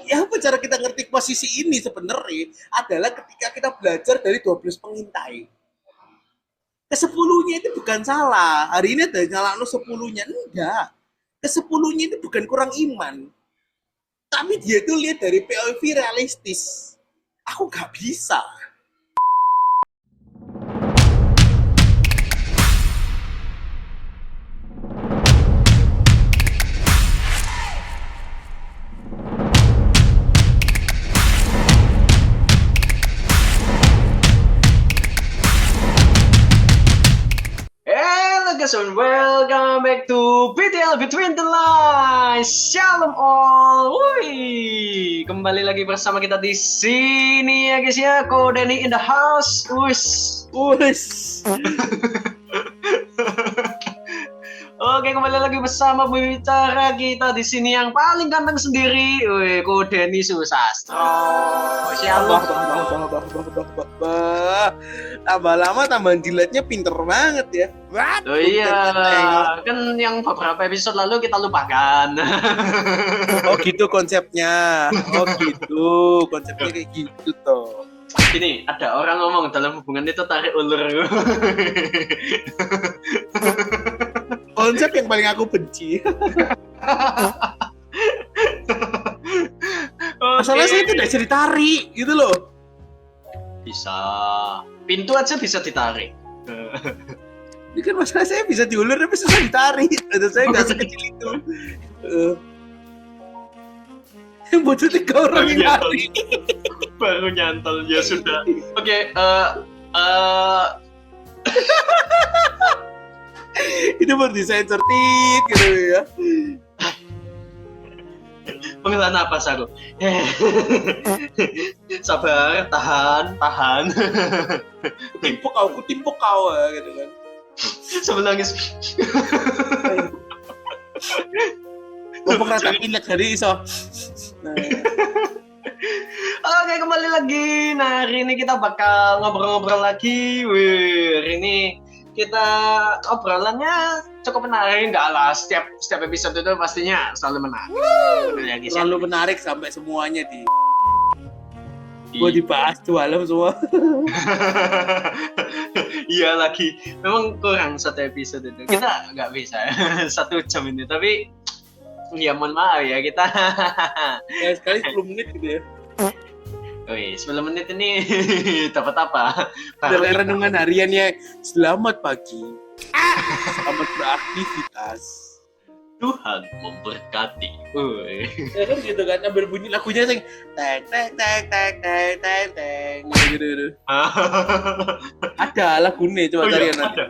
Ya apa cara kita ngerti posisi ini sebenarnya adalah ketika kita belajar dari 12 pengintai. Ke-10-nya itu bukan salah. Hari ini ada nyala 10-nya. Enggak. Ke-10-nya itu bukan kurang iman. Tapi dia itu lihat dari POV realistis. Aku nggak bisa. Hello guys and welcome back to BTL Between the Lines. Shalom all. Wih, kembali lagi bersama kita di sini ya guys ya. Ko Denny in the house. Wes. Oke, kembali lagi bersama pembicara kita di sini yang paling ganteng sendiri. Wih, Ko Denny Susastro. Shalom. Tambah lama tambah jilatnya pinter banget ya. Oh iya, kan yang beberapa episode lalu kita lupakan. Oh gitu konsepnya. Oh gitu, konsepnya kayak gitu toh. Gini, ada orang ngomong dalam hubungan itu tarik ulur. Konsep yang paling aku benci. Masalahnya saya itu tidak bisa ditarik gitu loh. Bisa. Pintu aja bisa ditarik. Ini kan masalah saya bisa diulur tapi susah ditarik. Dan saya nggak sekecil itu. Yang butuh 3 orang yang tarik. Baru nyantol ya sudah. Oke, Itu baru disensor tit gitu ya. pengenalan napas aku. Sabar, tahan. Kutimpuk kau gitu kan. Sambil nangis. Gua rata pilek dari iso. Nah. Oke, kembali lagi. Nah, hari ini kita bakal ngobrol-ngobrol lagi. Wih, hari ini kita obrolannya cukup menarik. Enggak lah, setiap episode itu pastinya selalu menarik. Selalu menarik sampai semuanya gua dibahas jualan semua. Iya lagi, memang kurang satu episode itu. Kita nggak bisa 1 jam ini, tapi ya mohon maaf ya kita. Ya sekali 10 menit gitu ya. Wih, 10 menit ini dapat apa? Dari renungan hariannya, selamat pagi. Selamat beraktivitas. Tuhan memberkati. Wih. Ya kan gitu kan, ambil bunyi lagunya sing teng teng teng teng teng teng teng gitu. Ada lagunya coba Oh, cari iya, nanti.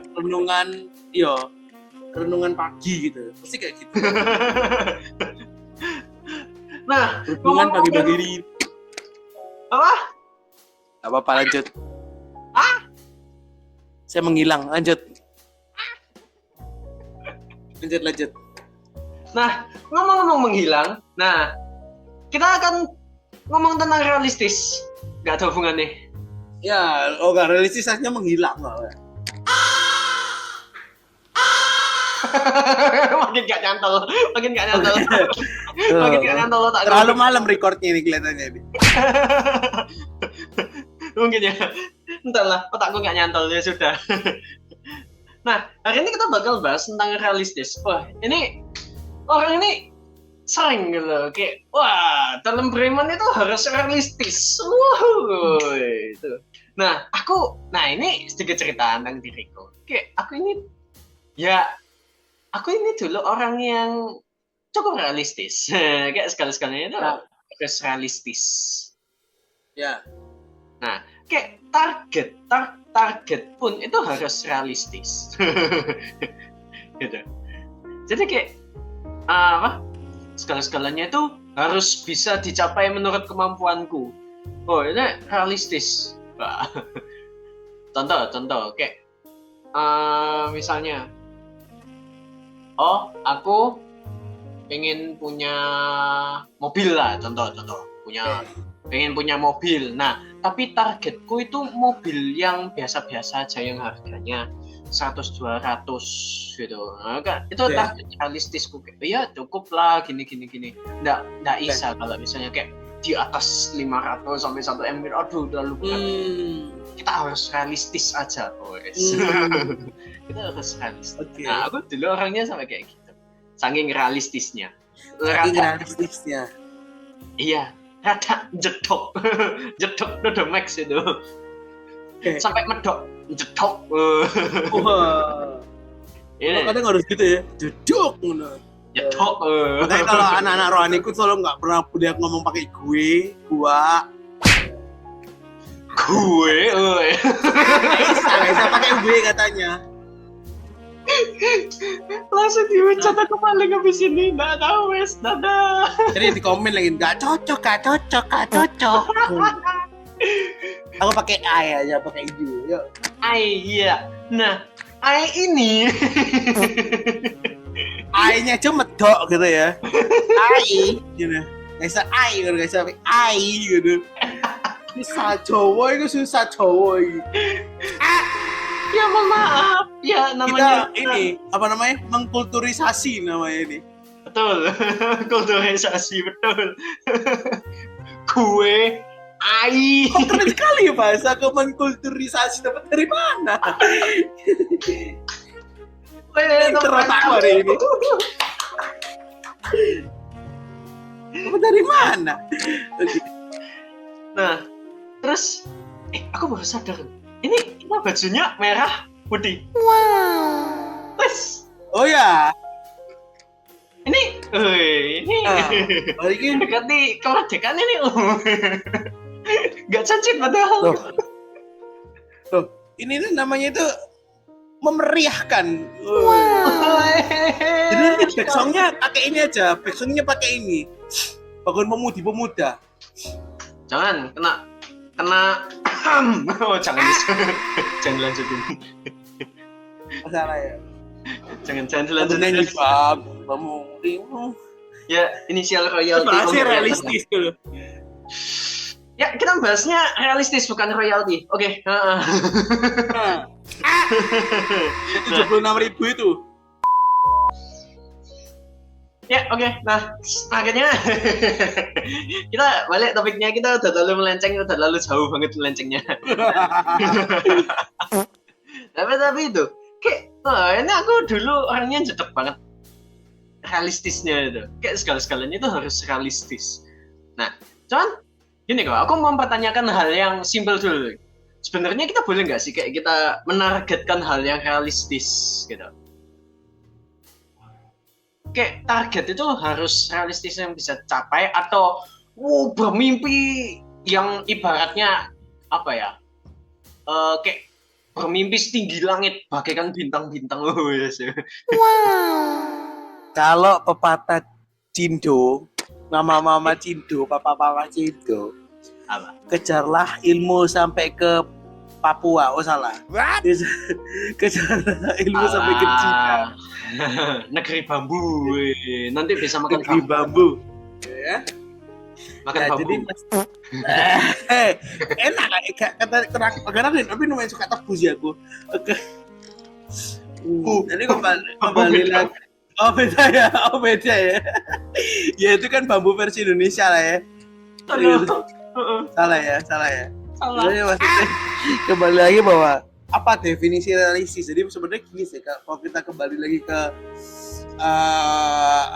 Renungan pagi gitu. Pasti kayak gitu. Nah, Renungan pagi-pagi ini. apa? Apa lanjut. Saya menghilang, lanjut. Lanjut. Nah, ngomong-ngomong menghilang, nah kita akan ngomong tentang realistis, nggak ada hubungannya. Ya, gak realistis aja menghilang lah. makin gak nyantol. Makin gak nyantol tak Terlalu malam recordnya ini kelihatannya ini. Mungkin ya. Entahlah, otakku gak nyantol ya sudah. Nah, hari ini kita bakal bahas tentang realistis. Wah, ini orang ini sering gitu, kayak wah dalam beriman itu harus realistis. Itu. Nah, ini sedikit cerita tentang diriku. Kayak aku ini dulu orang yang cukup realistis. Kayak sekali-sekalinya itu harus realistis. Ya. Nah, kayak target pun itu harus realistis. Gitu. Jadi kayak segala-segalanya itu harus bisa dicapai menurut kemampuanku. Oh, ini realistis. Contoh kayak misalnya aku pengen punya mobil lah, contoh pengen punya mobil. Nah, tapi targetku itu mobil yang biasa-biasa aja, yang harganya 100-200 gitu. Nah, kan itu target realistisku, kayak ya cukup lah gini. Nggak bisa kalau misalnya kayak di atas 500 sampai 1 M, aduh terlalu berat. Kita harus realistis aja, guys. Kita harus realistis. Oke. Nah, aku dulu orangnya sampai kayak gitu. Saking realistisnya. Iya, rada jedok. Jedok the max itu. Okay. Sampai medok, jedok. Wah. Ini Kadang harus gitu ya. Jedok ngono. jedok. Makanya kalau anak-anak rohaniku selalu nggak pernah dia ngomong pakai gue, gua. Gue, Bisa pakai gue katanya. langsung diucat aku paling habis ini. Nggak tahu wes, dadah. Jadi di komen lagi nggak cocok. Aku pakai I aja, pakai you. Yuk. Iya. Nah, ai ini I-nya aja medok gitu ya. I gitu. Nggak bisa I gitu, nggak bisa I gitu. Susah Jawa itu susah Jawa itu. ya mohon maaf. Ya namanya Kita ini apa namanya? Mengkulturisasi namanya ini. betul. Kulturisasi betul. Gue ai. Kok keren sekali ya bahasa ke mengkulturisasi, dapat dari mana? Terotak hari ini. Dapat dari mana? Nah, terus aku baru sadar. Ini kita bajunya merah putih. Wow. Wes. Oh ya. Ini Hari ini ganti kemerdekaan ini. Gak cacat padahal. Loh, ini tuh namanya itu memeriahkan. Jadi nanti backsongnya pakai ini aja, backsongnya pakai ini. Bangun pemuda. Jangan kena. Oh, jangan lanjutin. Masalah ya. Jangan dilanjutin. Nyanyi bab, kamu. Ya, inisial royalty. Bahasnya realistis dulu. Ya, kita bahasnya realistis bukan royalty. Oke. 76.000 itu. Ya, oke. Nah, akhirnya kita balik topiknya. Kita udah terlalu melenceng, udah terlalu jauh banget melencengnya. tapi itu kayak ini aku dulu orangnya jedek banget realistisnya itu. Kayak segala-segalanya itu harus realistis. Nah, cuman gini kok, aku mau mempertanyakan hal yang simpel dulu. Sebenarnya kita boleh nggak sih kayak kita menargetkan hal yang realistis gitu? Kayak target itu harus realistis yang bisa capai atau bermimpi yang ibaratnya apa ya? Kayak bermimpi setinggi langit bagaikan bintang-bintang. Yes. Kalau pepatah Cindo, mama Cindo, papa Cindo, Apa? kejarlah ilmu sampai ke Papua. Oh salah. Kejarlah ilmu sampai ke Cina. Negeri bambu. Nanti bisa makan Negeri bambu. Ya. Makan bambu. Jadi enak kata karena tapi lumayan suka tebus ya aku. Oke. Jadi kembali lagi. Oh beda ya. Ya itu kan bambu versi Indonesia lah ya. Salah ya. Salah. Jadi maksudnya kembali lagi bahwa apa definisi realistis. Jadi sebenarnya gini sih kalau kita kembali lagi ke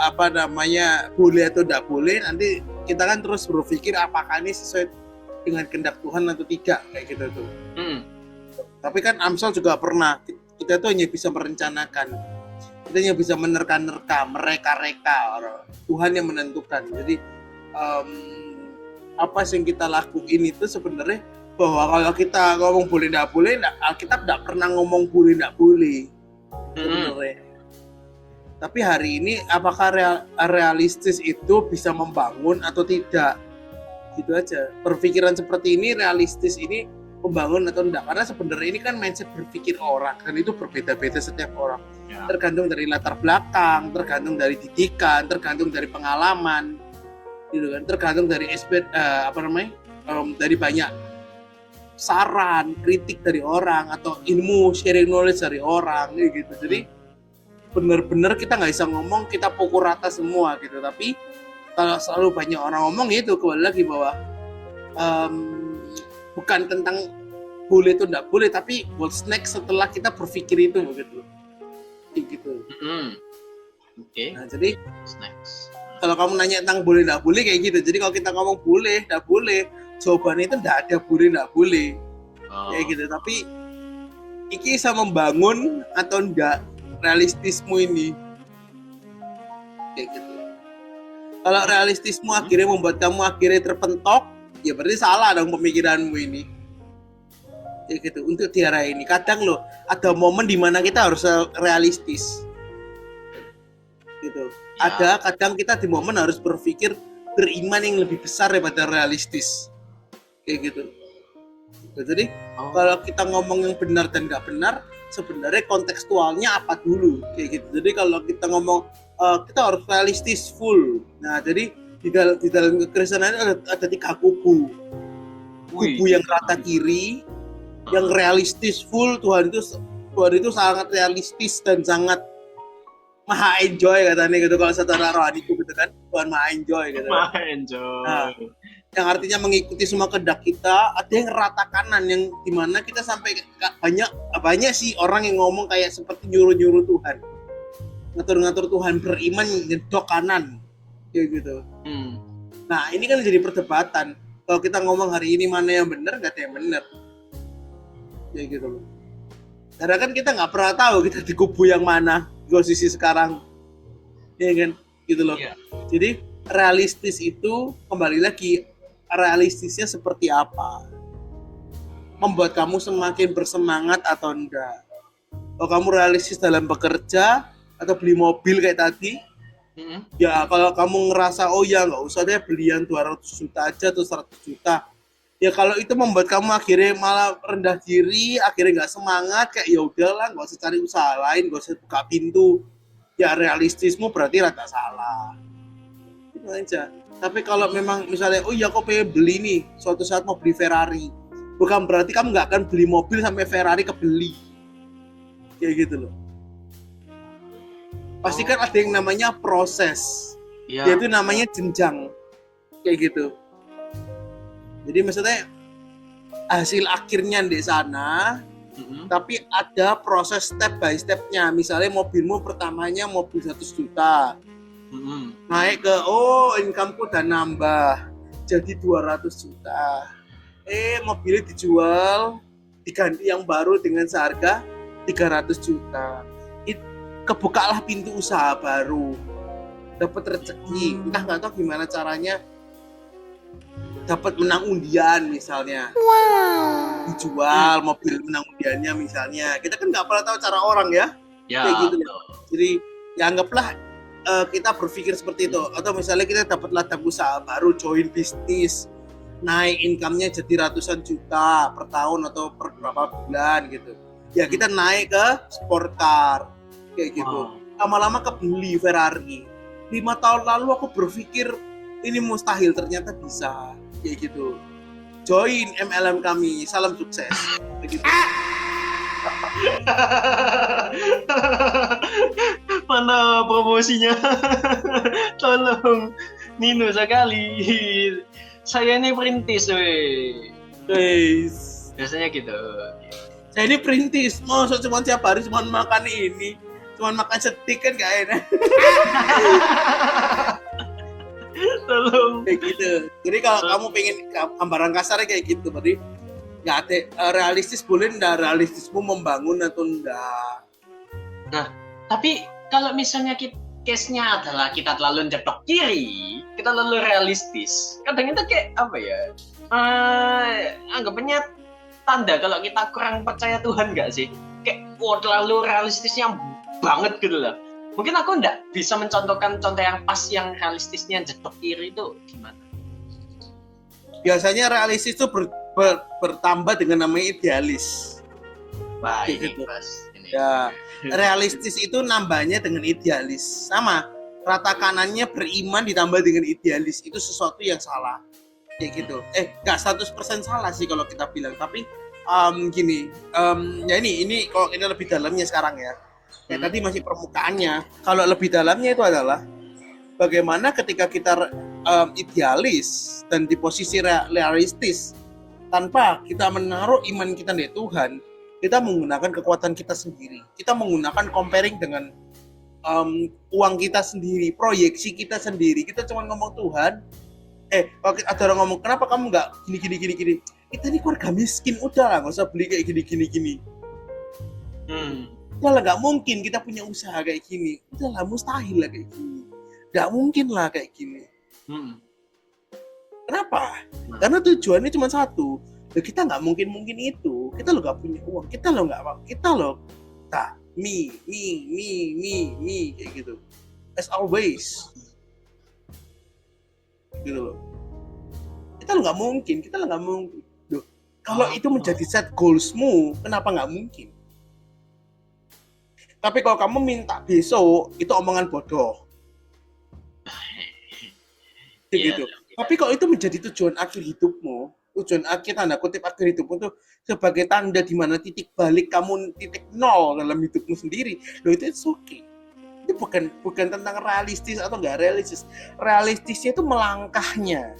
apa namanya boleh atau tidak boleh, nanti kita kan terus berpikir apakah ini sesuai dengan kehendak Tuhan atau tidak kayak gitu tuh. Tapi kan Amsal juga pernah kita tuh hanya bisa merencanakan, kita hanya bisa menerka-nerka, mereka-reka, Tuhan yang menentukan. Jadi apa yang kita lakuin itu sebenarnya bahwa kalau kita ngomong boleh tidak boleh, Alkitab tidak pernah ngomong boleh tidak boleh sebenarnya. Tapi hari ini apakah realistis itu bisa membangun atau tidak? Gitu aja. Perpikiran seperti ini realistis ini membangun atau tidak? Karena sebenarnya ini kan mindset berpikir orang dan itu berbeda-beda setiap orang. Ya. Tergantung dari latar belakang, tergantung dari didikan, tergantung dari pengalaman, gitu kan. Tergantung dari dari banyak saran, kritik dari orang atau ilmu sharing knowledge dari orang, gitu. Jadi benar-benar kita nggak bisa ngomong kita pukul rata semua gitu, tapi kalau selalu banyak orang ngomong itu kembali lagi bahwa bukan tentang boleh itu enggak boleh, tapi what's next setelah kita berpikir itu begitu. Gitu. Oke. Nah, jadi What's next? kalau kamu nanya tentang boleh enggak boleh kayak gitu. Jadi kalau kita ngomong boleh enggak boleh, jawabannya itu enggak ada boleh enggak boleh. Kayak gitu. Tapi iki bisa membangun atau enggak realistismu ini. Kayak gitu. Kalau realistismu akhirnya membuat kamu akhirnya terpentok, ya berarti salah dong pemikiranmu ini. Kayak gitu. Untuk di arah ini kadang loh ada momen di mana kita harus realistis. Gitu. Ya. Ada kadang kita di momen harus berpikir beriman yang lebih besar daripada realistis. Kayak gitu. Jadi kalau kita ngomong yang benar dan nggak benar, sebenarnya kontekstualnya apa dulu kayak gitu. Jadi kalau kita ngomong kita harus realistis full. Nah, jadi di dalam kekristenan ada 3 kubu. Kubu yang rata kiri, yang realistis full, Tuhan itu sangat realistis dan sangat maha enjoy katanya gitu kalau secara rohaniku gitu kan. Tuhan maha enjoy gitu. Maha enjoy. Nah, yang artinya mengikuti semua kehendak kita. Ada yang rata kanan yang dimana kita sampai banyak sih orang yang ngomong kayak seperti nyuruh Tuhan, ngatur Tuhan, beriman nyedok kanan kayak gitu. Nah ini kan jadi perdebatan. Kalau kita ngomong hari ini mana yang benar, nggak ada yang benar kayak gitu loh. Karena kan kita nggak pernah tahu kita di kubu yang mana di posisi sekarang, ya kan gitu loh. Yeah. Jadi realistis itu kembali lagi, realistisnya seperti apa, membuat kamu semakin bersemangat atau enggak. Kalau kamu realistis dalam bekerja atau beli mobil kayak tadi, ya kalau kamu ngerasa oh ya nggak usah deh beli yang 200 juta aja atau 100 juta, ya kalau itu membuat kamu akhirnya malah rendah diri, akhirnya nggak semangat, kayak ya udahlah nggak usah cari usaha lain, nggak usah buka pintu, ya realistismu berarti rada salah itu aja. Tapi kalau memang misalnya oh ya kok pengen beli nih, suatu saat mau beli Ferrari, bukan berarti kamu nggak akan beli mobil sampai Ferrari kebeli kayak gitu loh. Pasti kan ada yang namanya proses, yaitu namanya jenjang kayak gitu. Jadi maksudnya hasil akhirnya di sana, tapi ada proses step by stepnya. Misalnya mobilmu pertamanya mobil 100 juta, naik ke income-ku udah nambah jadi 200 juta. Mobilnya dijual, diganti yang baru dengan seharga 300 juta. Kebukalah pintu usaha baru, dapat rezeki, entah nggak tahu gimana caranya, dapat menang undian misalnya, dijual mobil menang undiannya misalnya. Kita kan nggak pernah tahu cara orang ya kayak gitu. Jadi ya anggaplah kita berpikir seperti itu. Atau misalnya kita dapat ladang usaha baru, join bisnis, naik income-nya jadi ratusan juta per tahun atau per berapa bulan gitu. Ya kita naik ke sport car kayak gitu. Lama-lama kebeli Ferrari. 5 tahun lalu aku berpikir ini mustahil, ternyata bisa kayak gitu. Join MLM kami, salam sukses kayak gitu. Mana promosinya? Tolong Nino sekali. Saya ini perintis, Guys, biasanya gitu. saya ini perintis, masa cuma tiap hari cuma makan ini, cuma makan steak kan gak enak. Tolong. Kayak gitu. Jadi kalau kamu pengen gambaran kasarnya kayak gitu, berarti nggak ada realistis boleh nggak, realistismu membangun atau enggak. Nah, tapi kalau misalnya case-nya adalah kita terlalu jepok kiri, kita terlalu realistis, kadang itu kayak apa ya? Anggapannya tanda kalau kita kurang percaya Tuhan nggak sih? Kayak terlalu realistisnya banget gitu loh. Mungkin aku nggak bisa mencontohkan contoh yang pas yang realistisnya jepok kiri itu gimana? Biasanya realistis itu bertambah dengan namanya idealis. Baik, gitu. Mas. Ini. Ya, realistis itu nambahnya dengan idealis. Sama, rata kanannya beriman ditambah dengan idealis. Itu sesuatu yang salah. Kayak gitu. Nggak 100% salah sih kalau kita bilang. Tapi gini, ya ini kalau ini lebih dalamnya sekarang ya. Tadi masih permukaannya. Kalau lebih dalamnya itu adalah bagaimana ketika kita idealis dan di posisi realistis tanpa kita menaruh iman kita di Tuhan, kita menggunakan kekuatan kita sendiri, kita menggunakan comparing dengan uang kita sendiri, proyeksi kita sendiri. Kita cuma ngomong Tuhan, kalau ada orang ngomong kenapa kamu nggak gini, kita ini keluarga miskin, udahlah nggak usah beli kayak gini. Udahlah, nggak mungkin kita punya usaha kayak gini, udahlah mustahil lah kayak gini, nggak mungkin lah kayak gini. Kenapa? Karena tujuannya cuma satu. Kita nggak mungkin itu, kita lo nggak punya uang, kita lo tak me kayak gitu, as always gitu loh. Kita lo nggak mungkin. Loh, kalau itu menjadi set goalsmu, kenapa nggak mungkin? Tapi kalau kamu minta besok, itu omongan bodoh. Gitu. Tapi kalau itu menjadi tujuan akhir hidupmu, tujuan akhir tanda kutip akhir hidupmu itu sebagai tanda di mana titik balik kamu titik nol dalam hidupmu sendiri, loh itu okay. Itu bukan tentang realistis atau nggak realistis. Realistisnya itu melangkahnya.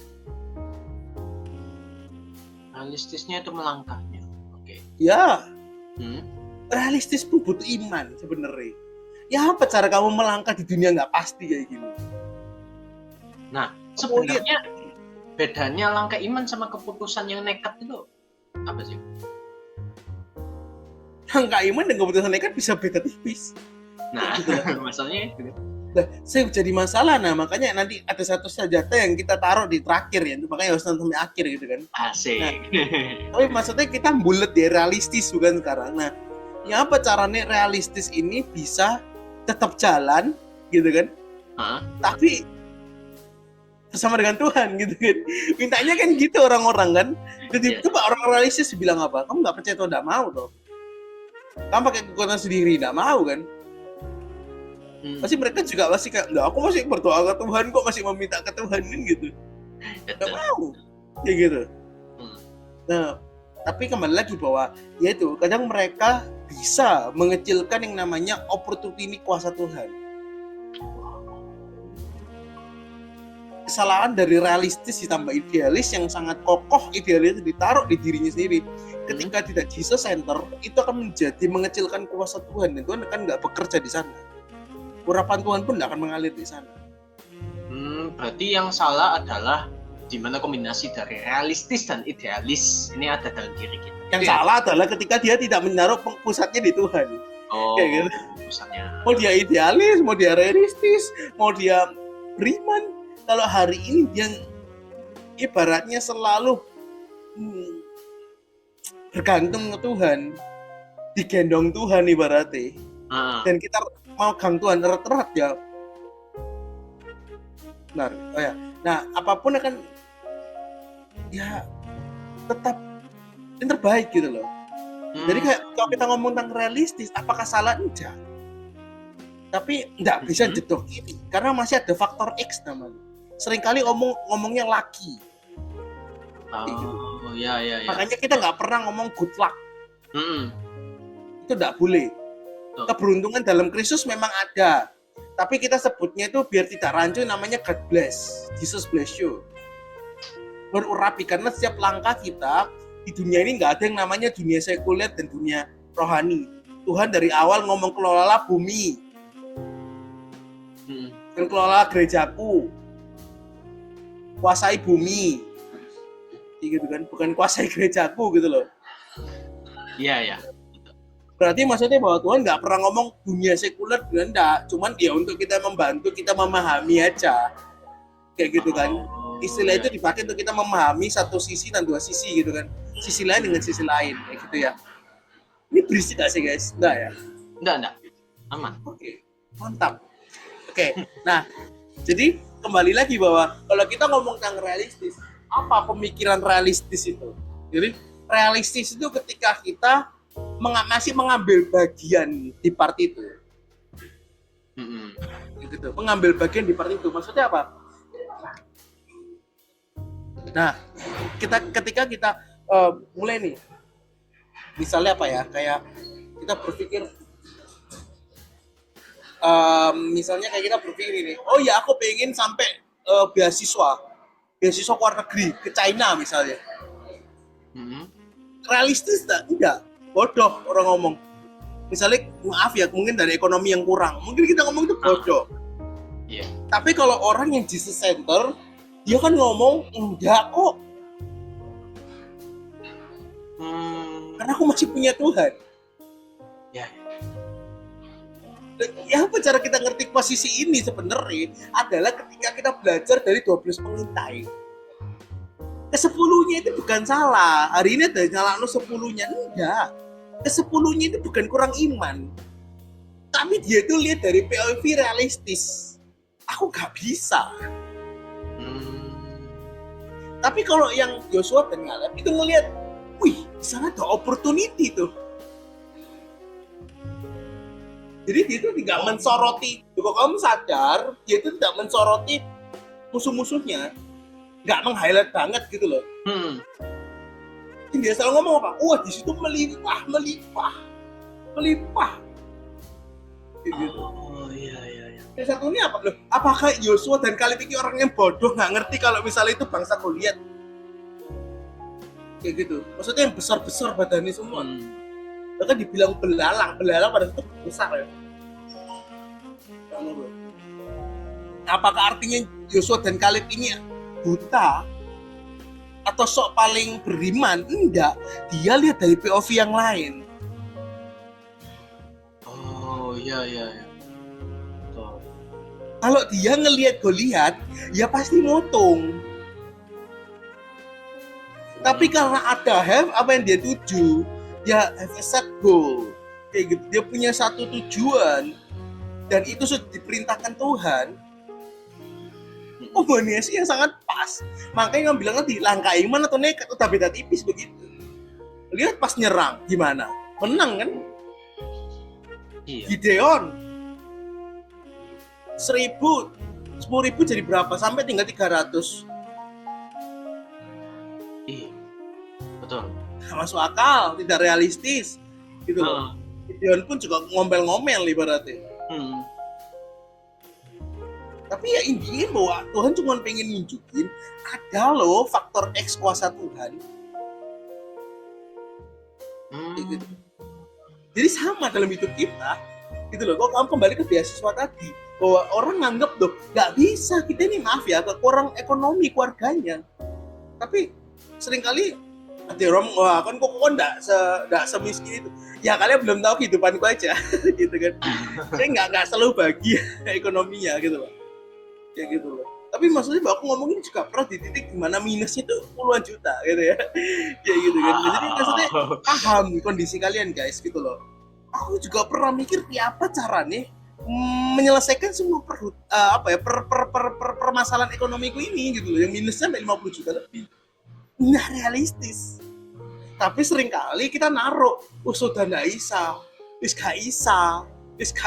Realistisnya itu melangkahnya. Oke. Ya. Realistis pun butuh iman sebenarnya. Ya apa cara kamu melangkah di dunia nggak pasti kayak gini? Nah, sebenarnya bedanya langkah iman sama keputusan yang nekat itu apa sih? Langkah iman dan keputusan nekat bisa beda tipis. Nah, masalahnya itu. Nah, saya jadi masalah. Nah, makanya nanti ada satu senjata yang kita taruh di terakhir ya. Makanya harus nonton sampai akhir gitu kan. Asik. Nah, tapi maksudnya kita bulat ya, realistis bukan sekarang. Nah, ya apa caranya realistis ini bisa tetap jalan gitu kan? Tapi bersama dengan Tuhan gitu kan. Mintanya kan gitu orang-orang kan. Jadi coba orang realistis bilang apa? Kamu nggak percaya atau nggak mau toh? Kamu pakai kekuatan sendiri nggak mau kan? Pasti mereka juga masih kayak, nggak, aku masih berdoa ke Tuhan kok, masih meminta ke Tuhan kan gitu. Nggak mau kayak gitu. Nah, tapi kembali lagi bahwa yaitu kadang mereka bisa mengecilkan yang namanya opportunity kuasa Tuhan. Kesalahan dari realistis ditambah idealis yang sangat kokoh, idealis itu ditaruh di dirinya sendiri. Ketika tidak Jesus center, itu akan menjadi mengecilkan kuasa Tuhan, dan Tuhan akan nggak bekerja di sana. Urapan Tuhan pun tidak akan mengalir di sana. Berarti yang salah adalah di mana kombinasi dari realistis dan idealis ini ada dalam diri kita. Yang salah adalah ketika dia tidak menaruh pusatnya di Tuhan. Kayak gitu. Pusatnya. Mau dia idealis, mau dia realistis, mau dia beriman. Kalau hari ini dia ibaratnya selalu bergantung ke Tuhan, digendong Tuhan ibaratnya. Dan kita mau gang Tuhan erat-erat ya. Benar. Oh ya. Nah, apapun akan ya tetap yang terbaik gitu loh. Jadi kayak kalau kita ngomong tentang realistis, apakah salah? Enggak. Tapi enggak bisa jedok ini karena masih ada faktor X namanya. Seringkali ngomongnya laki. Gitu. Ya. Makanya kita nggak pernah ngomong good luck. Itu enggak boleh. Keberuntungan dalam Kristus memang ada, tapi kita sebutnya itu biar tidak rancu namanya God bless, Jesus bless you. Berurapi karena setiap langkah kita di dunia ini nggak ada yang namanya dunia sekuler dan dunia rohani. Tuhan dari awal ngomong kelolalah bumi, dan kelola gerejaku, kuasai bumi, gitu kan, bukan kuasai gerejaku gitu loh. Iya. Berarti maksudnya bahwa Tuhan nggak pernah ngomong dunia sekuler, enggak. Cuman dia untuk kita membantu, kita memahami aja. Kayak gitu kan. Istilah itu dipakai untuk kita memahami satu sisi dan dua sisi gitu kan. Sisi lain dengan sisi lain, kayak gitu ya. Ini berisik gak sih guys? Enggak ya? Enggak. Aman. Oke, mantap. Oke, nah jadi kembali lagi bahwa kalau kita ngomong tentang realistis, apa pemikiran realistis itu? Jadi realistis itu ketika kita masih mengambil bagian di part itu. Gitu. Mengambil bagian di part itu. Maksudnya apa? Nah, ketika kita mulai nih, misalnya apa ya? Kayak kita berpikir misalnya kayak kita berpikir ini, oh ya aku pengen sampai beasiswa ke luar negeri, ke China misalnya. Realistis tak? Enggak. Bodoh orang ngomong. Misalnya, maaf ya, mungkin dari ekonomi yang kurang. Mungkin kita ngomong itu bodoh. Iya. Tapi kalau orang yang Jesus center, dia kan ngomong, enggak kok. Karena aku masih punya Tuhan. Ya. Ya apa cara kita ngerti posisi ini sebenarnya adalah ketika kita belajar dari 12 pengintai. Ke-10-nya itu bukan salah. Hari ini ada nyalakno 10-nya, enggak. Ke-10-nya itu bukan kurang iman. Tapi dia itu lihat dari POV realistis. Aku gak bisa. Tapi kalau yang Joshua dan Caleb itu ngelihat, wih, di sana ada opportunity tuh. Jadi dia itu tidak mensoroti. Kalau kamu sadar, dia itu tidak mensoroti musuh-musuhnya. Nggak meng-highlight banget gitu loh. Dia selalu ngomong apa? Wah, di situ melimpah. Gitu. Oh iya. Yang satu ini apa loh? Apakah Yosua dan Kaleb ini orang yang bodoh nggak ngerti kalau misalnya itu bangsa Goliat? Kayak gitu. Maksudnya yang besar-besar badannya semua. Bahkan dibilang belalang pada itu besar ya. Apakah artinya Yosua dan Kaleb ini buta atau sok paling beriman? Enggak, dia lihat dari POV yang lain. Oh iya. Betul. Kalau dia ngelihat Goliat, ya pasti motong. Tapi karena ada apa yang dia tuju, dia have a set goal, kayak gitu. Dia punya satu tujuan dan itu sudah diperintahkan Tuhan. Komunikasi yang sangat pas. Makanya yang bilang tadi langkah iman atau nekat udah beda tipis begitu. Lihat pas nyerang gimana? Menang kan? Iya. Gideon 10.000 jadi berapa? Sampai tinggal 300. Iya. Betul. Gak masuk akal, tidak realistis gitu loh. Gideon pun juga ngomel-ngomel ibaratnya. Tapi ya intinya bahwa Tuhan cuma pengen nunjukin ada loh faktor X kuasa Tuhan. Gitu. Jadi sama dalam hidup kita, gitu loh. Kalau kamu kembali ke beasiswa tadi, bahwa orang nganggap loh nggak bisa, kita ini maaf ya kurang ekonomi keluarganya. Tapi seringkali ada orang, wah kan kok nggak semiskin itu. Ya kalian belum tahu kehidupanku aja, gitu kan. Saya nggak selalu bahagia ekonominya gitu loh. Ya gitu loh. Tapi maksudnya bahwa aku ngomongin juga pernah di titik dimana minusnya itu puluhan juta gitu ya. Ya gitu kan. Jadi maksudnya paham kondisi kalian guys gitu loh. Aku juga pernah mikir apa caranya menyelesaikan semua permasalahan ekonomiku ini gitu loh. Yang minusnya sampai 50 juta lebih. Nggak realistis. Tapi seringkali kita naruh sudah nggak bisa. Wis gak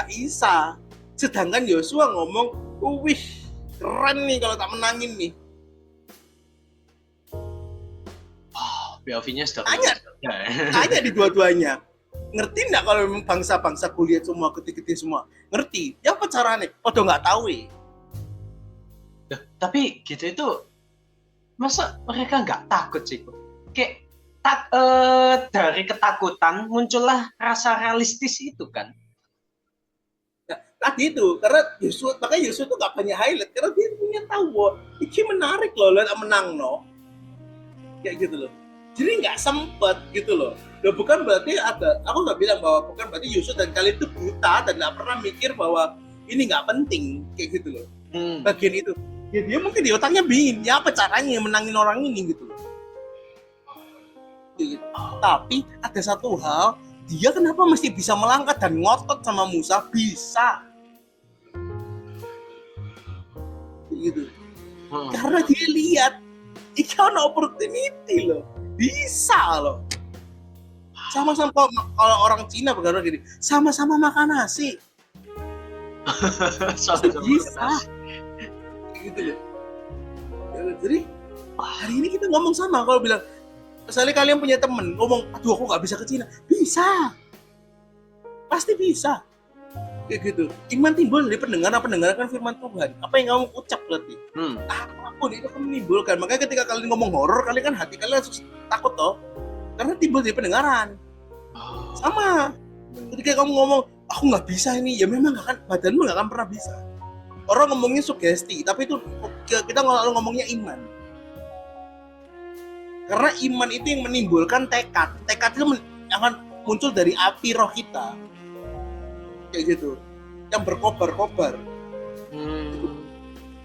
isa. Sedangkan Yosua ngomong, wih keren nih kalau tak menangin nih. POV-nya sudah Tanya di dua-duanya. Ngerti nggak kalau memang bangsa-bangsa Goliat semua, gede-gede semua? Ngerti. Ya apa caranya? Udah nggak tahu ya. Tapi gitu itu, masa mereka nggak takut sih? Kayak dari ketakutan muncullah rasa realistis itu kan? Tadi itu karena makanya Yosua itu nggak banyak highlight karena dia punya tahu bahwa ini menarik loh menang no kayak gitu loh, jadi nggak sempet gitu loh. Bukan berarti aku nggak bilang bahwa bukan berarti Yosua dan Kaleb itu buta dan nggak pernah mikir bahwa ini nggak penting kayak gitu loh. Bagian itu ya dia mungkin di otaknya bingung ya apa caranya menangin orang ini gitu loh. Gitu. Tapi ada satu hal, dia kenapa mesti bisa melangkah dan ngotot sama Musa? Bisa gitu. Karena dia lihat ikan opportunity loh, bisa loh. Sama-sama kalau orang Cina berkata gini, sama-sama makan nasi. Bisa gitu loh. Jadi hari ini kita ngomong sama, kalau bilang misalnya kalian punya temen ngomong, aduh aku nggak bisa ke Cina, bisa, pasti bisa. Kayak gitu. Iman timbul dari pendengaran firman Tuhan. Apa yang kamu ucap berarti? Apapun itu kan menimbulkan. Makanya ketika kalian ngomong horor, kalian kan hati kalian langsung takut toh. Karena timbul dari pendengaran. Sama. Ketika kamu ngomong, aku nggak bisa ini, ya memang nggak kan, badanmu nggak akan pernah bisa. Orang ngomongnya sugesti, tapi itu kita ngomongnya iman. Karena iman itu yang menimbulkan tekad. Tekad itu akan muncul dari api roh kita. Kayak gitu, yang berkobar-kobar.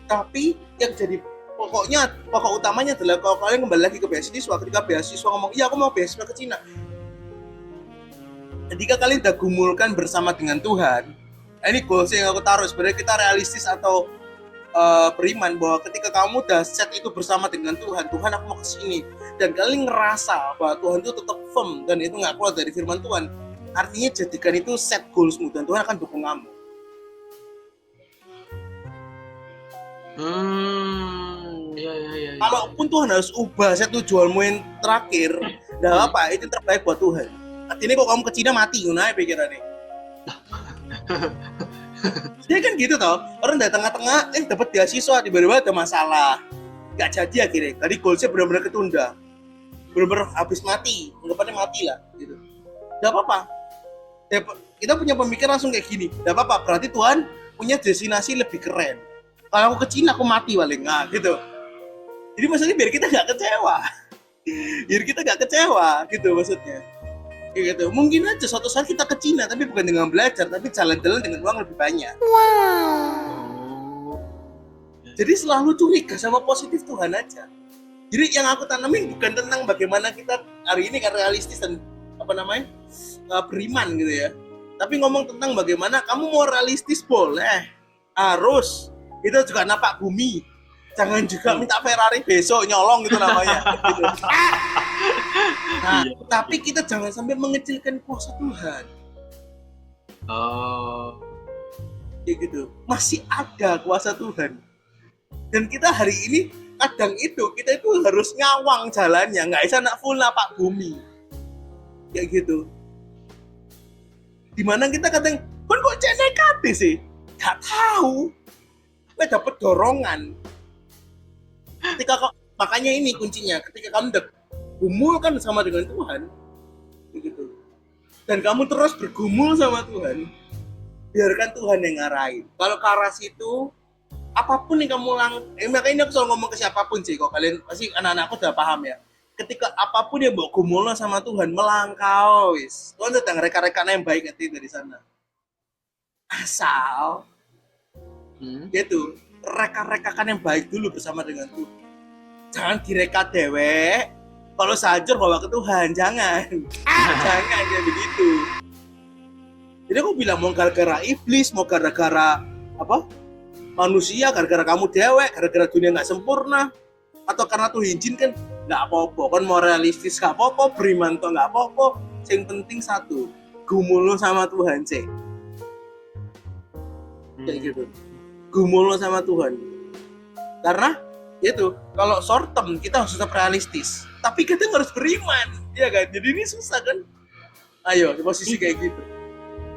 Tapi yang jadi pokok utamanya adalah kalau kalian kembali lagi ke beasiswa, ketika beasiswa ngomong, iya aku mau beasiswa ke Cina. Ketika kalian udah gumulkan bersama dengan Tuhan, ini goals yang aku taruh, sebenarnya kita realistis atau beriman bahwa ketika kamu udah set itu bersama dengan Tuhan, Tuhan aku mau kesini, dan kalian ngerasa bahwa Tuhan itu tetap firm dan itu nggak keluar dari firman Tuhan, artinya jadikan itu set goalsmu dan Tuhan akan dukung kamu. Ya. Kalaupun Tuhan harus ubah set tujuanmu yang terakhir, nggak apa, itu terbaik buat Tuhan. Artinya kok kamu ke Cina mati, gimana pikirannya? Dia kan gitu toh, orang dari tengah-tengah dapat beasiswa, tiba-tiba ada masalah, nggak jadi akhirnya. Tadi goalsnya benar-benar ketunda, benar-benar habis mati, anggapannya mati lah gitu. Nggak apa-apa, kita punya pemikiran langsung kayak gini, nggak apa-apa, berarti Tuhan punya destinasi lebih keren. Kalau aku ke Cina aku mati paling nggak gitu. Jadi maksudnya biar kita nggak kecewa, gitu maksudnya. Kayak gitu. Mungkin aja suatu saat kita ke Cina tapi bukan dengan belajar, tapi jalan-jalan dengan uang lebih banyak. Wow. Jadi selalu curiga sama positif Tuhan aja. Jadi yang aku tanamin bukan tentang bagaimana kita hari ini kan realistis dan beriman gitu ya. Tapi ngomong tentang bagaimana kamu mau realistis boleh, harus. Itu juga napak bumi. Jangan juga minta Ferrari besok nyolong gitu namanya. Gitu. Nah, tapi kita jangan sampai mengecilkan kuasa Tuhan. Kayak gitu. Masih ada kuasa Tuhan. Dan kita hari ini kadang kita itu harus ngawang jalannya, nggak bisa full napak bumi. Kayak gitu. Dimana kita kadang, kok cek negatif sih? Gak tahu. Kita dapat dorongan. Makanya ini kuncinya, ketika kamu bergumul kan sama dengan Tuhan, gitu. Dan kamu terus bergumul sama Tuhan, biarkan Tuhan yang ngarahin. Kalau ke arah situ, apapun yang kamu makanya ini aku selalu ngomong ke siapapun sih, kok kalian pasti anak-anakku udah paham ya. Ketika apapun yang mau gumul sama Tuhan, melangkau, Tuhan sedang reka-rekan yang baik nanti dari sana. Asal gitu, reka-rekakan yang baik dulu bersama dengan Tuhan. Jangan direka dewek, kalau sajur bawa ke Tuhan, jangan kayak begitu. Jadi aku bilang mau gara-gara iblis, mau gara-gara manusia, gara-gara kamu dewek, gara-gara dunia nggak sempurna, atau karena Tuhan izinkan, nggak apa-apa. Kan mau realistis nggak apa-apa, beriman tuh nggak apa-apa. Yang penting satu, gumul sama Tuhan sih. Kayak gitu. Gumul sama Tuhan. Karena itu kalau short term kita harus tetap realistis, tapi kita harus beriman, ya kan? Jadi ini susah kan? Ayo di posisi kayak gitu.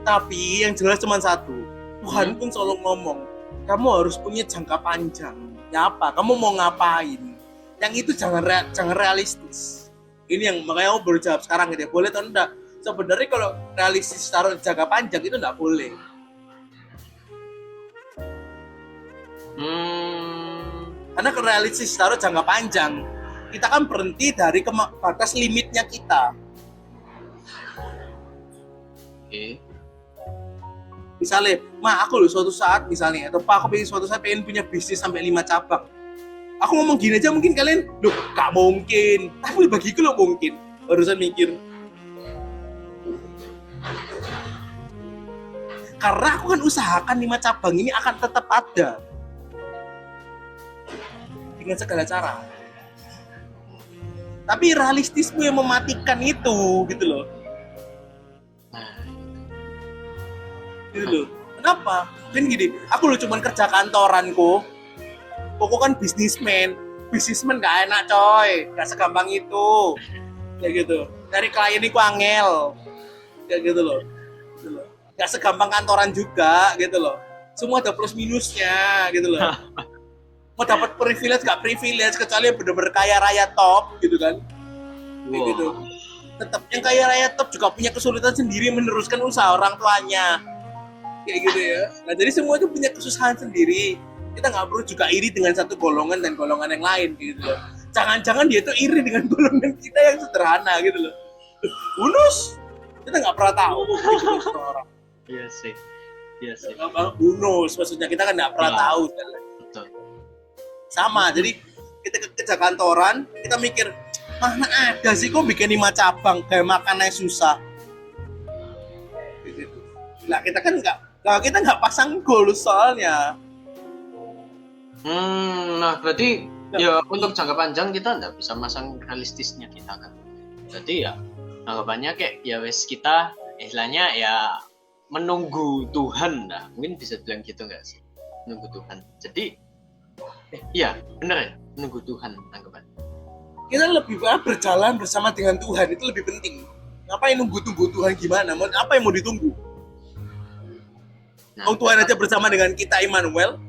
Tapi yang jelas cuma satu, Tuhan pun selalu ngomong, kamu harus punya jangka panjang. Ya apa? Kamu mau ngapain? Yang itu jangan realistis. Ini yang makanya aku baru jawab sekarang gitu ya. Boleh atau enggak? Sebenarnya kalau realistis taruh jangka panjang itu enggak boleh. Karena kalau realistis taruh jangka panjang, kita kan berhenti dari batas limitnya kita. Misalnya, aku loh suatu saat misalnya, atau Pak aku suatu saat pengen punya bisnis sampai 5 cabang. Aku ngomong gini aja mungkin kalian, loh gak mungkin. Tapi bagiku loh mungkin. Barusan mikir. Karena aku kan usahakan 5 cabang ini akan tetap ada. Dengan segala cara. Tapi realistismu yang mematikan itu, gitu loh. Gitu loh. Kenapa? Kan gini, aku loh cuman kerja kantoranku. Kok kan bisnismen gak enak coy, gak segampang itu. Kayak gitu. Dari klien itu angel. Kayak gitu loh. nggak segampang kantoran juga gitu loh. Semua ada plus minusnya gitu loh. Mau dapat privilege nggak privilege, kecuali yang bener-bener kaya raya top gitu kan. Kayak gitu. Tetap yang kaya raya top juga punya kesulitan sendiri meneruskan usaha orang tuanya. Kayak gitu ya. Nah jadi semua itu punya kesusahan sendiri. Kita nggak perlu juga iri dengan satu golongan dan golongan yang lain gitu loh. Jangan-jangan dia tuh iri dengan golongan kita yang sederhana gitu loh. Bonus, kita nggak pernah tahu gitu orang. Iya sih. Bonus, maksudnya kita kan nggak pernah tahu. Betul. Sama, jadi kita kerja kantoran, kita mikir, mana ada sih kok bikin 5 cabang, kayak makannya susah. Gitu. Nah kita kan nggak pasang goal soalnya. Nah berarti ya untuk jangka panjang kita nggak bisa masang realistisnya kita kan. Jadi ya anggapannya kayak ya wes kita istilahnya ya menunggu Tuhan lah, mungkin bisa bilang gitu nggak sih, menunggu Tuhan. Jadi iya bener ya, menunggu Tuhan anggapan. Kita lebih berjalan bersama dengan Tuhan itu lebih penting. Ngapain nunggu-tunggu Tuhan gimana? Apa yang mau ditunggu? Nah, Tuhan aja bersama dengan kita Immanuel.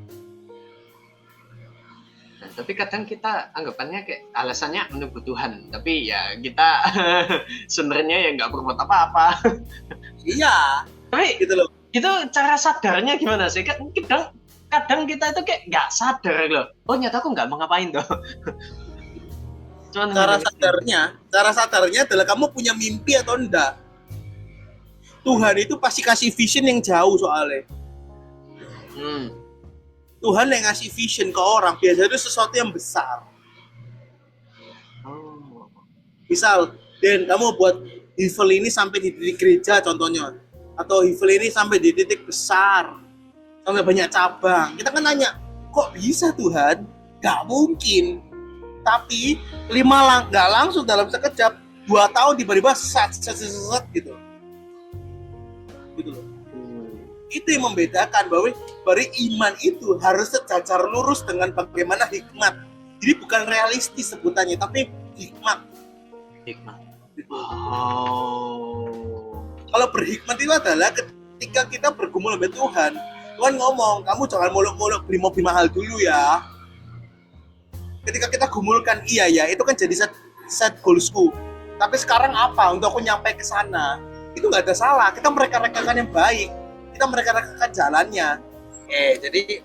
Nah, tapi kadang kita anggapannya kayak alasannya menunggu Tuhan, tapi ya kita sebenarnya ya nggak berbuat apa-apa. Iya. Tapi gitu loh. Itu cara sadarnya gimana sih? Kadang kita itu kayak nggak sadar loh. Oh nyata aku nggak mau ngapain tuh. Cara sadarnya adalah kamu punya mimpi atau enggak. Tuhan itu pasti kasih vision yang jauh soalnya. Tuhan yang ngasih vision ke orang biasanya itu sesuatu yang besar. Misal, Den, kamu buat Hivel ini sampai di titik gereja contohnya, atau Hivel ini sampai di titik besar, sampai banyak cabang. Kita kan nanya, kok bisa Tuhan? Gak mungkin. Tapi 5 nggak langsung dalam sekejap, 2 tahun tiba-tiba set gitu. Gitu loh. Itu yang membedakan bahwa iman itu harus sejajar lurus dengan bagaimana hikmat. Jadi bukan realistis sebutannya, tapi hikmat. Gitu. Kalau berhikmat itu adalah ketika kita bergumul dengan Tuhan, Tuhan ngomong, kamu jangan muluk-muluk beli mobil mahal dulu ya. Ketika kita gumulkan, iya ya, itu kan jadi set goalsku. Tapi sekarang apa untuk aku nyampe ke sana? Itu nggak ada salah. Kita mereka-rekakan yang baik. Kita mereka-rekakan jalannya. Jadi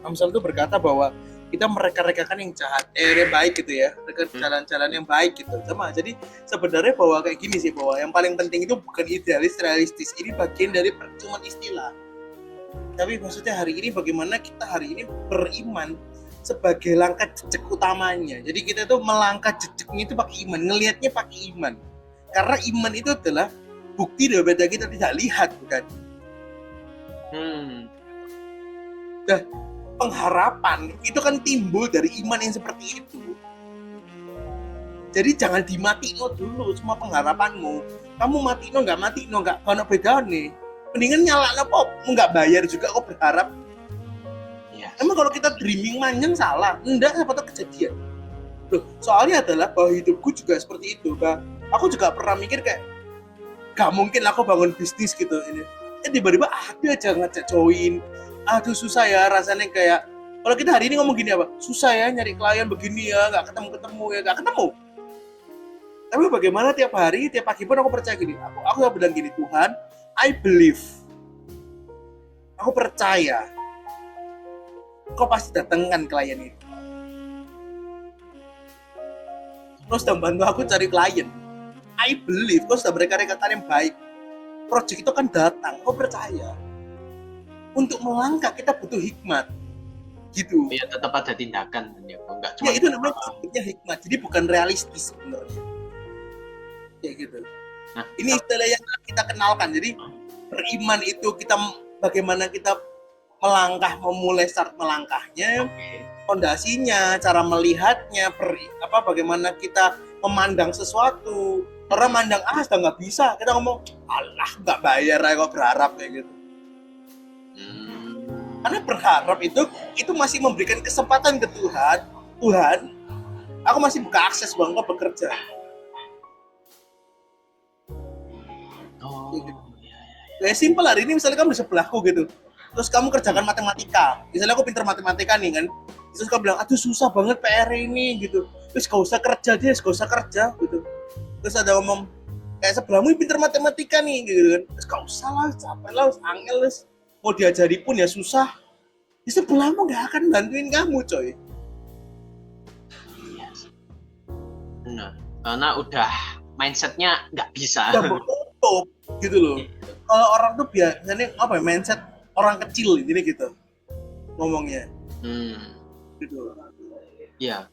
Amsal itu berkata bahwa kita mereka-rekakan yang jahat, yang baik gitu ya, jalan-jalan yang baik gitu. Sama. Jadi sebenarnya bahwa kayak gini sih, bahwa yang paling penting itu bukan idealis, realistis. Ini bagian dari percuma istilah. Tapi maksudnya hari ini bagaimana kita hari ini beriman sebagai langkah jejak utamanya. Jadi kita tuh melangkah jejaknya itu pakai iman, ngelihatnya pakai iman. Karena iman itu adalah bukti daripada kita tidak lihat, bukan? Nah, pengharapan itu kan timbul dari iman yang seperti itu. Jadi jangan dimatiin dulu semua pengharapanmu. Kamu matiin nggak ada beda nih. Mendingan nyalain pop, nggak bayar juga kok berharap. Emang kalau kita dreaming manjang salah? Enggak, apa tuh kejadian. Loh, soalnya adalah bahwa hidupku juga seperti itu. Aku juga pernah mikir kayak, gak mungkin aku bangun bisnis gitu ini. Tiba-tiba ada aja ngajak join. Aduh susah ya rasanya kayak, kalau kita hari ini ngomong gini apa? Susah ya nyari klien begini ya, gak ketemu ya, gak ketemu. Tapi bagaimana tiap hari, tiap pagi pun aku percaya gini. Aku bilang gini, Tuhan, I believe. Aku percaya. Kau pasti datangkan klien itu. Kau sudah bantu aku cari klien. I believe kau sudah mereka-rekakan yang baik. Project itu akan datang. Kau percaya. Untuk melangkah kita butuh hikmat. Gitu. Ya tetap ada tindakan. Enggak cuma itu namanya hikmat. Jadi bukan realistis sebenarnya. Kayak gitu. Nah, ini istilah yang kita kenalkan. Jadi beriman itu kita bagaimana kita memulai start melangkahnya, fondasinya, cara melihatnya, bagaimana kita memandang sesuatu. Orang mandang sudah nggak bisa, kita ngomong, alah nggak bayar, kok berharap kayak gitu. Karena berharap itu masih memberikan kesempatan ke Tuhan, aku masih buka akses bang, kok bekerja. Kayak simpel hari ini misalnya kamu di sebelahku gitu. Terus kamu kerjakan matematika. Misalnya aku pinter matematika nih kan. Terus kamu bilang, aduh susah banget PR ini gitu. Terus gak usah kerja deh, gak usah kerja gitu. Terus ada ngomong, kayak sebelahmu pinter matematika nih gitu kan. Terus gak usah lah, capek lah, angel lah. Mau diajari pun ya susah. Di sebelahmu gak akan bantuin kamu coy. Benar. Karena udah mindsetnya nggak bisa. Udah bertutup gitu loh. Kalau orang tuh biasanya apa ya, mindset orang kecil ini gitu ngomongnya. Gitu. Iya.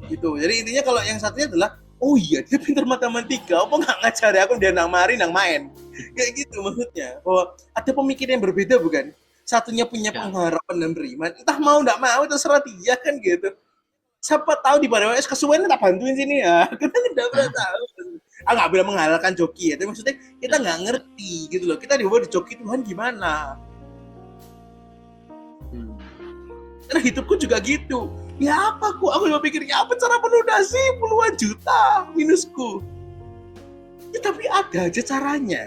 Gitu. Jadi intinya kalau yang satunya adalah, oh iya dia pintar matematika, apa nggak ngajari aku dia nang mari nang main. Kayak gitu maksudnya. Bahwa ada pemikiran yang berbeda bukan? Satunya punya pengharapan dan beriman, entah mau nggak mau terserah dia kan gitu. Siapa tahu di Barawes kesuwen tak bantuin sini ya. Kita tidak pernah tahu. Nggak bilang menghalalkan joki ya, tapi maksudnya kita nggak ngerti gitu loh. Kita dibawa di joki Tuhan gimana? Karena hidupku juga gitu. Ya apa aku pikirnya apa cara melunasi puluhan juta minusku. Ya, tapi ada aja caranya.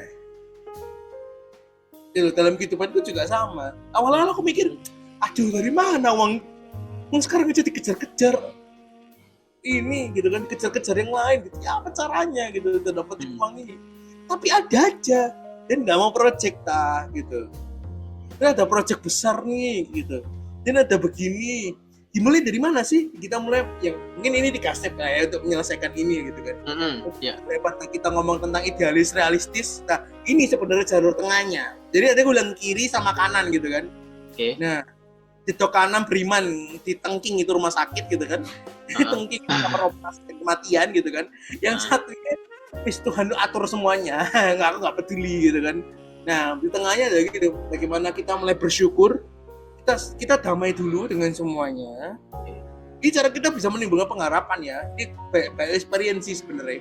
Ya, dalam kehidupanku juga sama. Awal-awal aku mikir, aduh dari mana uang sekarang aja dikejar-kejar ini gitu kan, kejar-kejar yang lain gitu. Ya apa caranya gitu untuk dapetin uang ini? Tapi ada aja dan nggak mau project gitu. Dan ada project besar nih gitu. Dan ada begini. Dimulai dari mana sih? Kita mulai yang mungkin ini dikasih kayak untuk menyelesaikan ini gitu kan. Lepas kita ngomong tentang idealis realistis, nah ini sebenarnya jalur tengahnya. Jadi ada gue bilang kiri sama kanan gitu kan. Nah di kanan beriman, di tengking itu rumah sakit gitu kan. Di tengking kamar operasi kematian gitu kan. Yang satunya wis Tuhan atur semuanya, aku nggak peduli gitu kan. Nah di tengahnya ada gitu, bagaimana kita mulai bersyukur, kita damai dulu dengan semuanya. Ini cara kita bisa menimbulkan pengharapan ya. Ini by experience sebenarnya,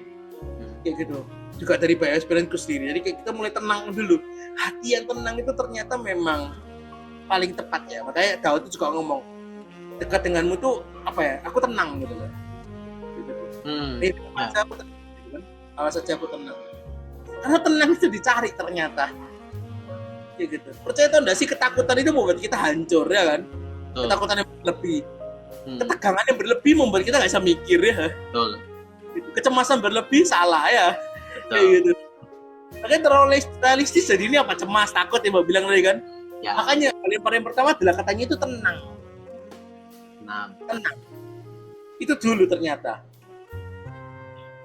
kayak gitu. Juga dari by experience sendiri. Jadi kayak kita mulai tenang dulu. Hati yang tenang itu ternyata memang paling tepat ya. Makanya Daud itu juga ngomong, dekat denganmu tuh apa ya? Aku tenang gitu loh. Gitu. Aku tenang, gitu kan? Awas saja aku tenang. Karena tenang itu dicari ternyata. Ya gitu. Percaya atau enggak sih, ketakutan itu membuat kita hancur ya kan? Ketakutan yang berlebih. Ketegangan yang berlebih membuat kita nggak bisa mikir ya. Gitu. Kecemasan berlebih salah ya. Kayak gitu. Makanya terlalu realistis jadi ini apa, cemas, takut ya Mbak bilang tadi kan. Ya. Makanya paling pertama adalah katanya itu tenang. Tenang. Itu dulu ternyata.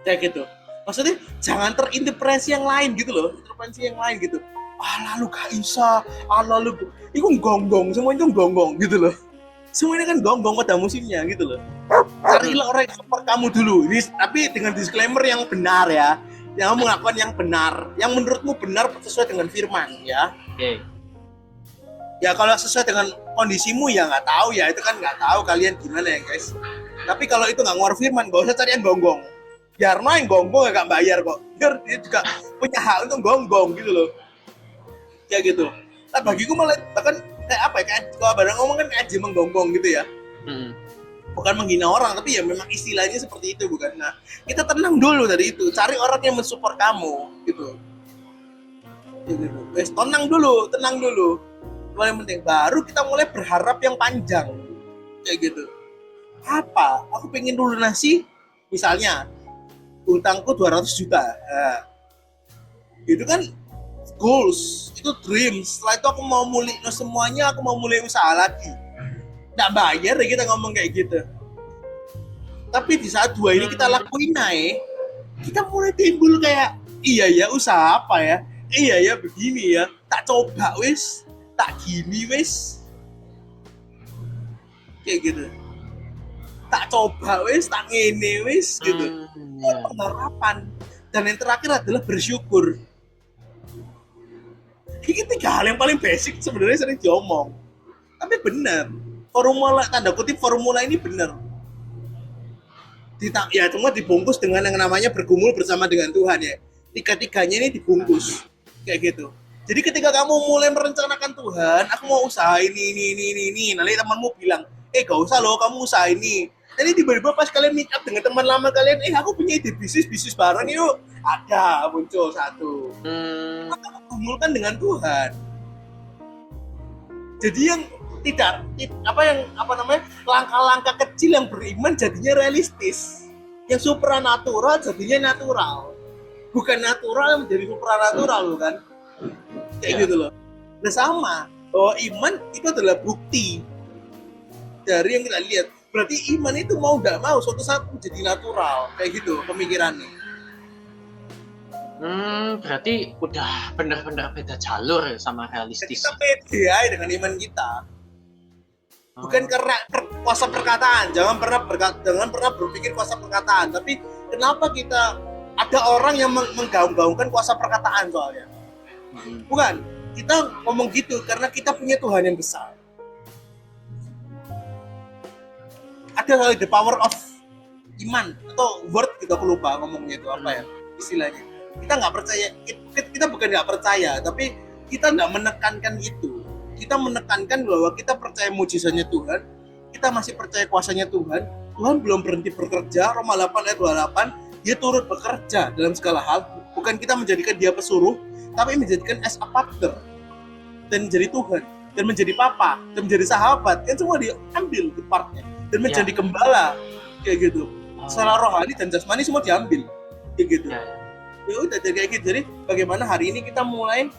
Kayak gitu. Maksudnya jangan terinterpretasi yang lain gitu loh. Interpretasi yang lain gitu. Lalu gak bisa. Lalu itu gonggong. Semua itu gonggong gitu loh. Semuanya kan gonggong pada musimnya gitu loh. Carilah orang yang support kamu dulu. Ini, tapi dengan disclaimer yang benar ya. Yang mengakukan yang benar. Yang menurutmu benar sesuai dengan firman ya. Ya kalau sesuai dengan kondisimu ya nggak tahu ya, itu kan nggak tahu kalian gimana ya guys. Tapi kalau itu nggak ngeluar firman, nggak usah cari yang gonggong. Biar yang gonggong ya nggak bayar kok. Biar dia juga punya hak untuk gonggong gitu loh. Ya gitu. Nah bagiku malah bahkan kayak apa ya, kayak kalau barang ngomong kan kayak aja menggonggong gitu ya. Bukan menghina orang, tapi ya memang istilahnya seperti itu bukan. Nah kita tenang dulu dari itu, cari orang yang mensupport kamu gitu. Wes tenang dulu. Paling penting, baru kita mulai berharap yang panjang kayak gitu. Apa? Aku pengen lunasi misalnya utangku 200 juta. Nah, itu kan goals, itu dreams. Setelah itu aku mau mulai semuanya, aku mau mulai usaha lagi. Nggak bayar ya kita ngomong kayak gitu. Tapi di saat dua ini kita lakuin naik, kita mulai timbul kayak, iya ya usaha apa ya? Iya ya begini ya, tak coba wis. Tak gini wis kayak gitu, tak coba wis, tak ngene wis gitu. Pengharapan. Dan yang terakhir adalah bersyukur. Ini 3 hal yang paling basic sebenarnya sering diomong, tapi benar, formula tanda kutip formula ini benar. Ya cuma dibungkus dengan yang namanya bergumul bersama dengan Tuhan ya. 3-tiganya ini dibungkus kayak gitu. Jadi ketika kamu mulai merencanakan Tuhan, aku mau usaha ini. Nanti temanmu bilang, gak usah loh kamu usaha ini. Jadi tiba-tiba pas kalian meet up dengan teman lama kalian, aku punya ide bisnis bareng yuk. Ada muncul satu. digumulkan dengan Tuhan. Jadi yang langkah-langkah kecil yang beriman jadinya realistis. Yang supranatural jadinya natural. Bukan natural yang menjadi supranatural kan. Kayak gitu loh. Nah sama, bahwa iman itu adalah bukti dari yang kita lihat. Berarti iman itu mau nggak mau suatu saat menjadi natural. Kayak gitu pemikirannya. Berarti udah benar-benar beda jalur sama realistis. Kita pede ya dengan iman kita. Bukan karena kuasa perkataan, jangan pernah berpikir kuasa perkataan, tapi kenapa kita ada orang yang menggaung-gaungkan kuasa perkataan soalnya. Bukan, kita ngomong gitu karena kita punya Tuhan yang besar. Ada the power of iman atau word, gitu aku lupa ngomongnya itu apa ya istilahnya. Kita nggak percaya, kita bukan nggak percaya, tapi kita nggak menekankan itu. Kita menekankan bahwa kita percaya mujizatnya Tuhan, kita masih percaya kuasanya Tuhan. Tuhan belum berhenti bekerja. Roma 8 ayat 28, dia turut bekerja dalam segala hal. Bukan kita menjadikan dia pesuruh, tapi menjadikan as a partner. Dan menjadi Tuhan, dan menjadi papa, dan menjadi sahabat. Kan semua diambil di partnya. Dan menjadi gembala, kayak gitu. Secara rohani dan jasmani semua diambil, kayak gitu. Ya udah jadi kayak gitu. Jadi bagaimana hari ini kita mulai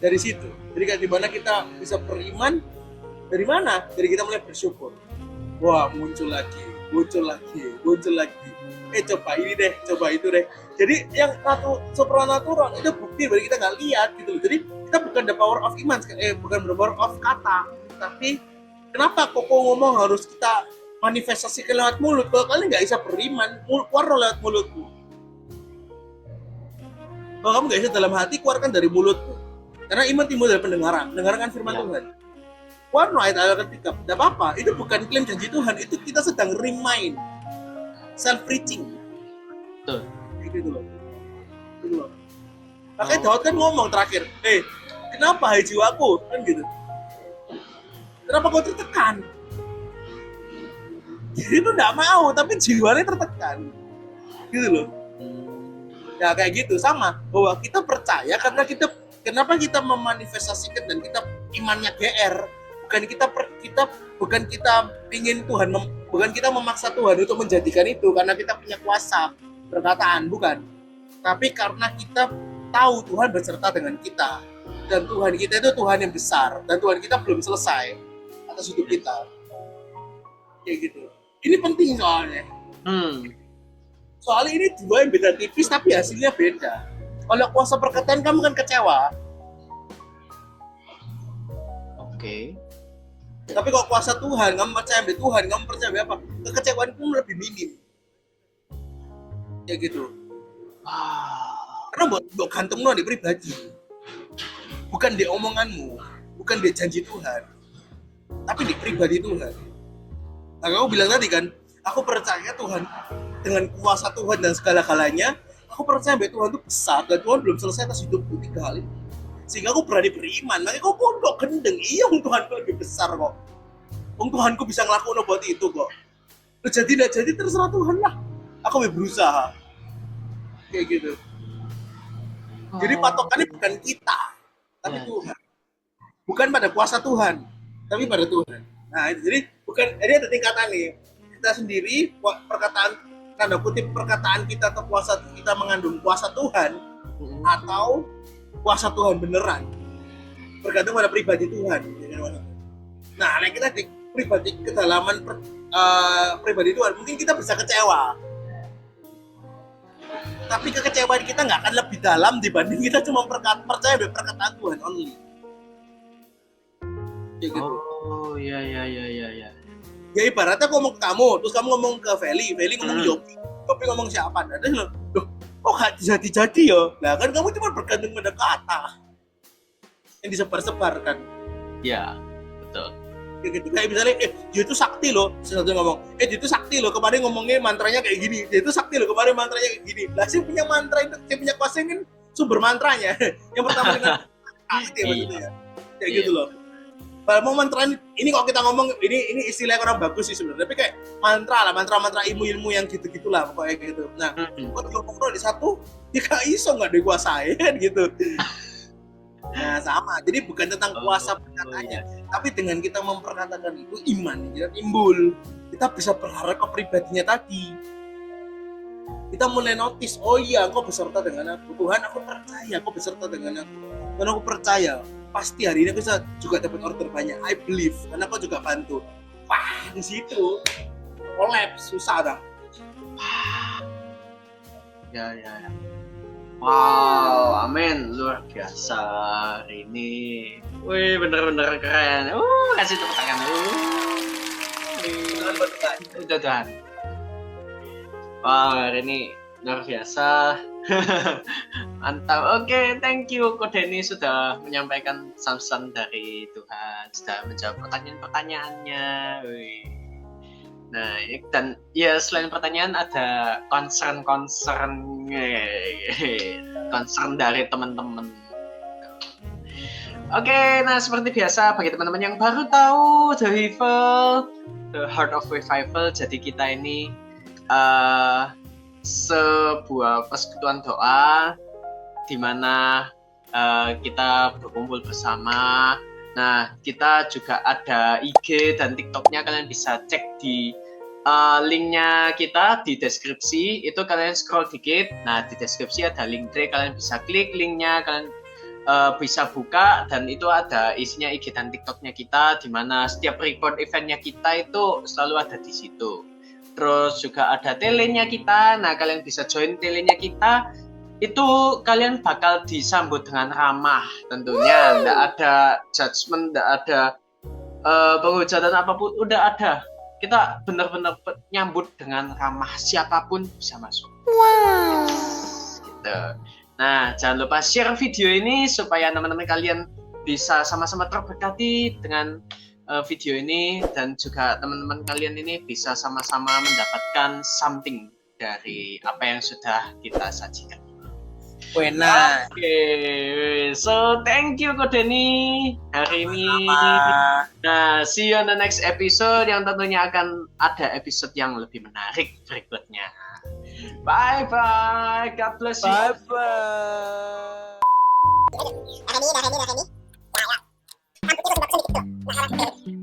dari situ. Jadi kayak dimana kita bisa beriman, dari mana? Dari kita mulai bersyukur. Wah, muncul lagi. Coba ini deh, coba itu deh. Jadi yang supranatural itu bukti bahwa kita nggak lihat gitu loh. Jadi kita bukan the power of iman, bukan the power of kata, tapi kenapa Koko ngomong harus kita manifestasikan lewat mulut? Kalau kalian nggak bisa beriman, keluar lewat mulutmu. Kalau kamu nggak bisa dalam hati, keluarkan dari mulutmu. Karena iman timbul dari pendengaran kan firman Tuhan. Warna ayat ketiga, tidak apa-apa. Itu bukan klaim janji Tuhan, itu kita sedang remind, self-preaching. Betul. Gitu loh. Makanya Daud kan ngomong terakhir, kenapa hai jiwaku? Kan gitu. Kenapa kau tertekan? Jadi itu tidak mau, tapi jiwanya tertekan. Gitu loh. Ya kayak gitu, sama. Bahwa kita percaya karena kenapa kita memanifestasikan dan kita imannya GR, bukan kita ingin Tuhan, bukan kita memaksa Tuhan untuk menjadikan itu karena kita punya kuasa perkataan, bukan, tapi karena kita tahu Tuhan beserta dengan kita dan Tuhan kita itu Tuhan yang besar dan Tuhan kita belum selesai atas hidup kita, kayak gitu. Ini penting soalnya. Soalnya ini dua yang beda tipis tapi hasilnya beda. Kalau kuasa perkataan kamu kan kecewa. Oke. Tapi kalau kuasa Tuhan, kamu percaya sama Tuhan, kamu percaya apa? Kekecewaan pun lebih minim. Kayak gitu. Karena buat gantung di pribadi. Bukan di omonganmu, bukan di janji Tuhan. Tapi di pribadi Tuhan. Nah, kamu bilang tadi kan, aku percaya Tuhan dengan kuasa Tuhan dan segala-galanya. Aku percaya bahwa Tuhan itu besar dan Tuhan belum selesai atas hidupku 3 kali. Sehingga aku berani beriman. Makanya kau pondok gendeng. Iya, Tuhanku lebih besar kok. Tuhanku bisa ngelakuin buat itu kok. Jadi tidak jadi terserah Tuhan lah. Aku mau berusaha. Kayak gitu. Jadi patokannya bukan kita, tapi Tuhan. Bukan pada kuasa Tuhan, tapi pada Tuhan. Nah, jadi ada tingkatan nih. Kita sendiri perkataan, tanda kutip perkataan kita atau kuasa kita mengandung kuasa Tuhan atau kuasa Tuhan beneran, bergantung pada pribadi Tuhan. Nah, kita di pribadi kedalaman pribadi Tuhan, mungkin kita bisa kecewa, tapi kekecewaan kita nggak akan lebih dalam dibanding kita cuma percaya pada perkataan Tuhan only. Kayak gitu. Oh, iya. Ya ibaratnya aku ngomong ke kamu, terus kamu ngomong ke Feli ngomong Yopi ngomong siapa? Ada loh, kok gak jadi ya? Nah kan kamu cuma bergantung pada kata yang disebar-sebarkan. Iya, betul. Kayak gitu, kayak misalnya, dia itu sakti loh, sesuatu ngomong, dia itu sakti loh, kemarin ngomongnya mantranya kayak gini, dia itu sakti loh, kemarin mantranya kayak gini. Lah sih punya mantra itu, dia punya kuasa kan sumber mantranya. Yang pertama dengan sakti maksudnya, kayak gitu loh. Kalau mau mantra ini kalau kita ngomong ini istilahnya kurang bagus sih sebenarnya, tapi kayak mantra ilmu yang gitu-gitulah pokoknya gitu. Nah, kalau ngomong di satu, ya gak iso nggak dikuasai kan gitu. Nah, sama. Jadi bukan tentang kuasa Oh, perkataannya, iya. tapi dengan kita memperkatakan itu iman yang kita timbul. Kita bisa berharap ke pribadinya tadi. Kita mulai notice, oh iya, kau beserta dengan aku. Tuhan, aku percaya, kau beserta dengan aku. Dan aku percaya, pasti hari ini aku bisa juga dapat order banyak. I believe, karena kau juga bantu. Wah, di situ collapse, susah dah. Ya, ya, ya. Wow, amin, luar biasa hari ini. Wih, bener-bener keren. Kasih tepuk tangan. Udah Tuhan. Wow, hari ini luar biasa. Mantap. Oke, thank you Ko Denny sudah menyampaikan pesan dari Tuhan, sudah menjawab pertanyaan-pertanyaannya. Wih. Nah, dan ya selain pertanyaan ada concern dari teman-teman. Oke, nah seperti biasa bagi teman-teman yang baru tahu The Revival, The Heart of Revival, jadi kita ini sebuah persekutuan doa di mana kita berkumpul bersama. Nah, kita juga ada IG dan TikToknya, kalian bisa cek di linknya kita di deskripsi. Itu kalian scroll dikit. Nah, di deskripsi ada link tree, kalian bisa klik linknya, kalian bisa buka, dan itu ada isinya IG dan TikToknya kita, di mana setiap record eventnya kita itu selalu ada di situ. Terus juga ada telenya kita. Nah, kalian bisa join telenya kita. Itu kalian bakal disambut dengan ramah tentunya, tidak ada judgement, tidak ada penghujatan apapun, udah ada. Kita benar-benar nyambut dengan ramah, siapapun bisa masuk. Wow. Gitu. Nah, jangan lupa share video ini supaya teman-teman kalian bisa sama-sama terberkati dengan video ini, dan juga teman-teman kalian ini bisa sama-sama mendapatkan something dari apa yang sudah kita sajikan. Wena. Oke, so thank you Ko Denny hari ini. Nah, see you on the next episode yang tentunya akan ada episode yang lebih menarik berikutnya. Bye bye, God bless you. Bye bye. Nah, ini. Nah, aku terus bakso dikit tuh. Nah,